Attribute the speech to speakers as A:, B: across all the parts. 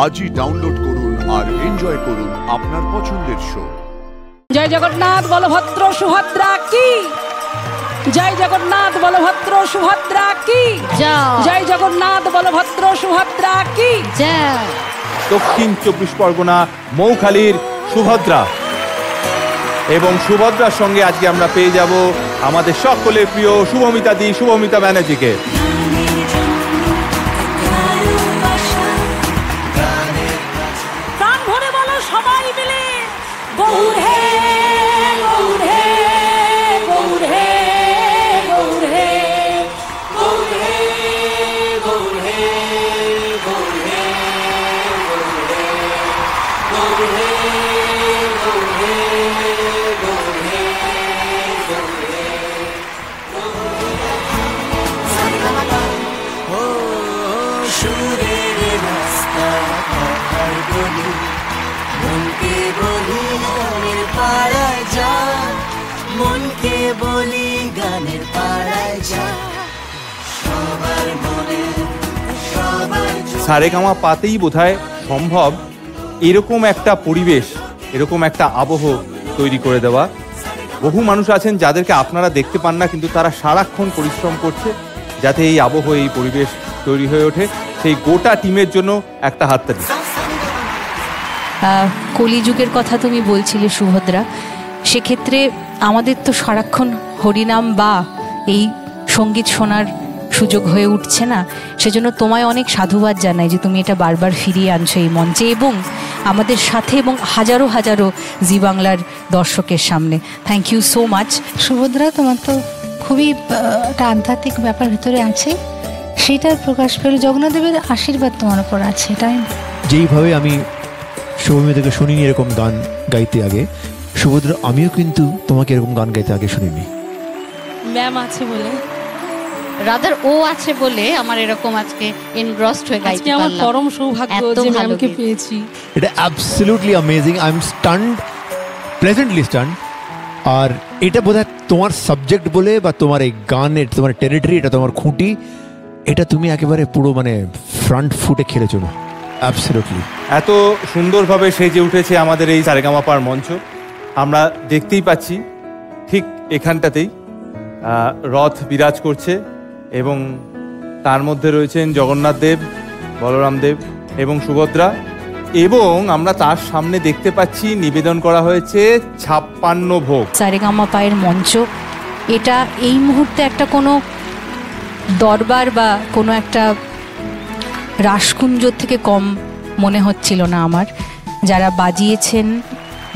A: আজই ডাউনলোড করুন আর এনজয় করুন আপনার পছন্দের শো।
B: জয় জগন্নাথ বলভদ্র সুভদ্রা কি জয়, জগন্নাথ বলভদ্র সুভদ্রা কি জয়, জগন্নাথ বলভদ্র সুভদ্রা কি জয়।
C: দক্ষিণ 24 পরগনা মৌখালীর সুভদ্রা, এবং সুভদ্রার সঙ্গে আজকে আমরা পেয়ে যাব আমাদের সকলের প্রিয় শুভমিতা দি, শুভমিতা ব্যানার্জিকে।
B: প্রাণ ভরে বলো সবাই মিলে, গৌর হে গৌর হে গৌর হে গৌর হে গৌর হে গৌর হে গৌর হে গৌর হে গৌর হে গৌর হে সুরের রাস্তা বলি, মনকে বলি গানের পাড়ায় যা, মনকে বলি গানের পাড়ায় যা, সবার মনে সবার।
C: সারেগামা পাতেই বোধহয় সম্ভব এরকম একটা পরিবেশ, এরকম একটা আবহ তৈরি করে দেওয়া। বহু মানুষ আছেন যাদেরকে আপনারা দেখতে পান না, কিন্তু তারা সারাক্ষণ পরিশ্রম করছে যাতে এই আবহ, এই পরিবেশ তৈরি হয়ে ওঠে। সেই গোটা টিমের জন্য একটা হাততালি।
D: কলিযুগের কথা তুমি বলছিলে সুভদ্রা, সেক্ষেত্রে আমাদের তো সারাক্ষণ হরিনাম বা এই সঙ্গীত শোনার সুযোগ হয়ে উঠছে না। সেজন্য তোমায় অনেক সাধুবাদ জানাই যে তুমি এটা বারবার ফিরিয়ে আনছো এই মঞ্চে এবং আমাদের সাথে এবং হাজারো হাজারো জি বাংলার দর্শকের সামনে। Thank you so much.
E: Subhadra, তোমার তো খুবই একটা আধ্যাত্মিক ব্যাপার ভিতরে আছে, সেটার প্রকাশ পেল। জগন্নাথদেবের আশীর্বাদ তোমার উপর আছে। তাই
F: যেইভাবে আমি শুভমিতাকে শুনিনি এরকম গান গাইতে আগে, সুভদ্রা আমিও কিন্তু তোমাকে এরকম গান গাইতে আগে শুনিনি।
D: ম্যাম আছে বলে, রাদার ও আছে বলে আমার এরকম আজকে এনগ্রসড হয়ে গাইতে পারলাম। আমার পরম সৌভাগ্য যে ম্যামকে পেয়েছি।
F: এটা absolutely amazing. I am stunned, pleasantly stunned. আর এটা বোধহয় তোমার সাবজেক্ট বলে বা তোমার এই গানের, তোমার টেরিটরি, এটা তোমার খুঁটি, এটা তুমি একেবারে পুরো মানে ফ্রন্ট ফুটে খেলেছো না। অ্যাবসলিউটলি
C: এত সুন্দরভাবে সেজে উঠেছে আমাদের এই সারেগামাপার মঞ্চ। আমরা দেখতেই পাচ্ছি ঠিক এখানটাতেই রথ বিরাজ করছে এবং তার মধ্যে রয়েছেন জগন্নাথ দেব, বলরাম দেব এবং সুভদ্রা, এবং আমরা তার সামনে দেখতে পাচ্ছি নিবেদন করা হয়েছে 56 ভোগ।
D: সারেগামাপায়ের মঞ্চ এটা এই মুহূর্তে একটা কোনো দরবার বা কোনো একটা রাসকুঞ্জ থেকে কম মনে হচ্ছিল না আমার। যারা বাজিয়েছেন,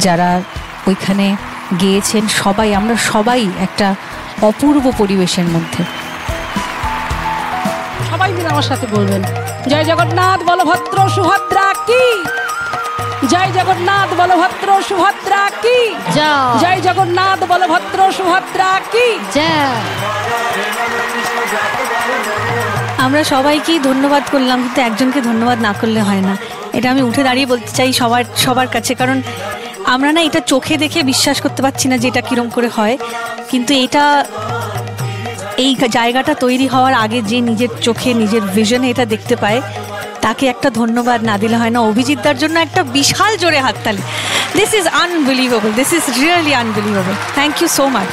D: যারা ওইখানে গেয়েছেন, সবাই, আমরা সবাই একটা অপূর্ব পরিবেশের মধ্যে।
B: সবাই মিলে আমার সাথে বলবেন, জয় জগন্নাথ বলভদ্র সুভদ্রা কি জয়, জগন্নাথ বলভদ্র সুভদ্রা কি জয়, জগন্নাথ বলভদ্র সুভদ্রা কি জয়।
E: আমরা সবাইকেই ধন্যবাদ করলাম, কিন্তু একজনকে ধন্যবাদ না করলে হয় না। এটা আমি উঠে দাঁড়িয়ে বলতে চাই সবার কাছে, কারণ আমরা না এটা চোখে দেখে বিশ্বাস করতে পারছি না যে এটা কিরম করে হয়, কিন্তু এটা এই জায়গাটা তৈরি হওয়ার আগে যে নিজের চোখে, নিজের ভিশনে এটা দেখতে পায়, তাকে একটা ধন্যবাদ না দিলে হয় না। অভিজিৎদার জন্য একটা বিশাল জোরে হাততালি। This is unbelievable, this is really unbelievable. Thank you so much.